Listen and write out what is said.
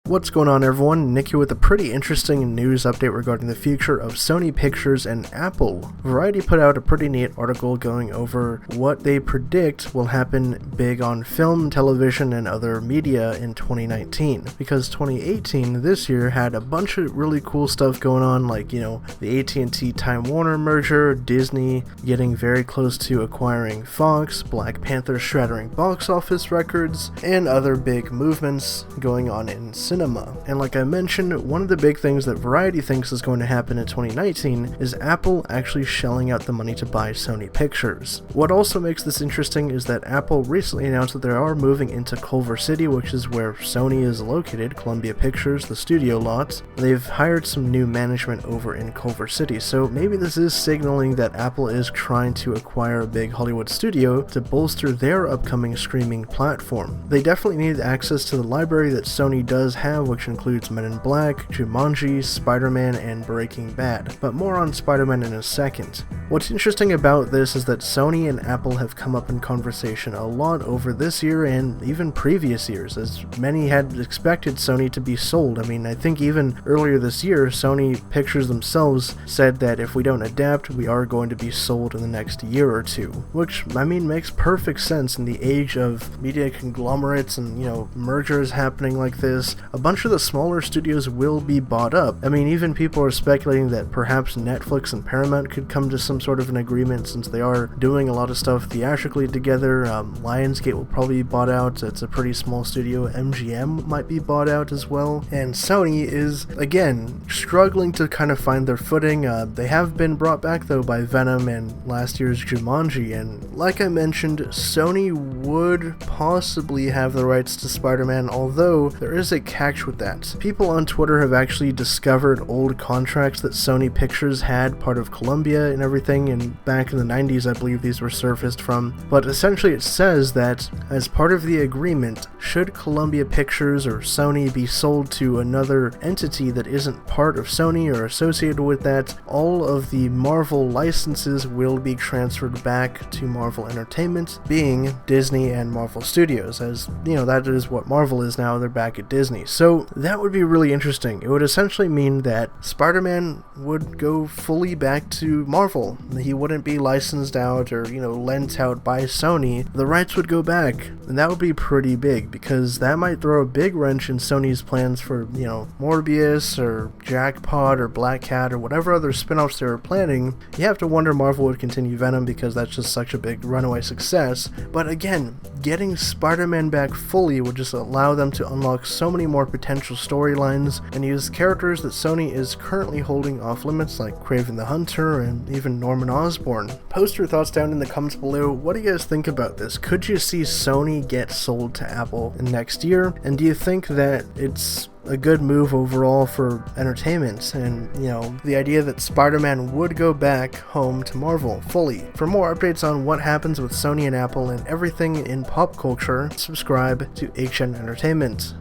What's going on, everyone? Nick here with a pretty interesting news update regarding the future of Sony Pictures and Apple. Variety put out a pretty neat article going over what they predict will happen big on film, television, and other media in 2019. Because 2018, this year, had a bunch of really cool stuff going on, like, the AT&T Time Warner merger, Disney getting very close to acquiring Fox, Black Panther shattering box office records, and other big movements going on in cinema. And like I mentioned, one of the big things that Variety thinks is going to happen in 2019 is Apple actually shelling out the money to buy Sony Pictures. What also makes this interesting is that Apple recently announced that they are moving into Culver City, which is where Sony is located, Columbia Pictures, the studio lot. They've hired some new management over in Culver City, so maybe this is signaling that Apple is trying to acquire a big Hollywood studio to bolster their upcoming streaming platform. They definitely need access to the library that Sony does have, which includes Men in Black, Jumanji, Spider-Man, and Breaking Bad, but more on Spider-Man in a second. What's interesting about this is that Sony and Apple have come up in conversation a lot over this year and even previous years, as many had expected Sony to be sold. I think even earlier this year, Sony Pictures themselves said that if we don't adapt, we are going to be sold in the next year or two, which, makes perfect sense in the age of media conglomerates and, mergers happening like this. A bunch of the smaller studios will be bought up. Even people are speculating that perhaps Netflix and Paramount could come to some sort of an agreement, since they are doing a lot of stuff theatrically together. Lionsgate will probably be bought out. It's a pretty small studio. MGM might be bought out as well. And Sony is, again, struggling to kind of find their footing. They have been brought back, though, by Venom and last year's Jumanji. And like I mentioned, Sony would possibly have the rights to Spider-Man, although there is a catch with that. People on Twitter have actually discovered old contracts that Sony Pictures had, part of Columbia and everything, and back in the 90s I believe these were surfaced from. But essentially it says that as part of the agreement, should Columbia Pictures or Sony be sold to another entity that isn't part of Sony or associated with that, all of the Marvel licenses will be transferred back to Marvel Entertainment, being Disney and Marvel Studios, as that is what Marvel is now. They're back at Disney. So that would be really interesting. It would essentially mean that Spider-Man would go fully back to Marvel. He wouldn't be licensed out or, lent out by Sony. The rights would go back, and that would be pretty big, because that might throw a big wrench in Sony's plans for, Morbius or Jackpot or Black Cat or whatever other spin-offs they were planning. You have to wonder Marvel would continue Venom, because that's just such a big runaway success. But again, getting Spider-Man back fully would just allow them to unlock so many more potential storylines and use characters that Sony is currently holding off limits, like Kraven the Hunter and even Norman Osborn. Post your thoughts down in the comments below. What do you guys think about this? Could you see Sony get sold to Apple next year? And do you think that it's a good move overall for entertainment, and the idea that Spider-Man would go back home to Marvel fully? For more updates on what happens with Sony and Apple and everything in pop culture, subscribe to HN Entertainment.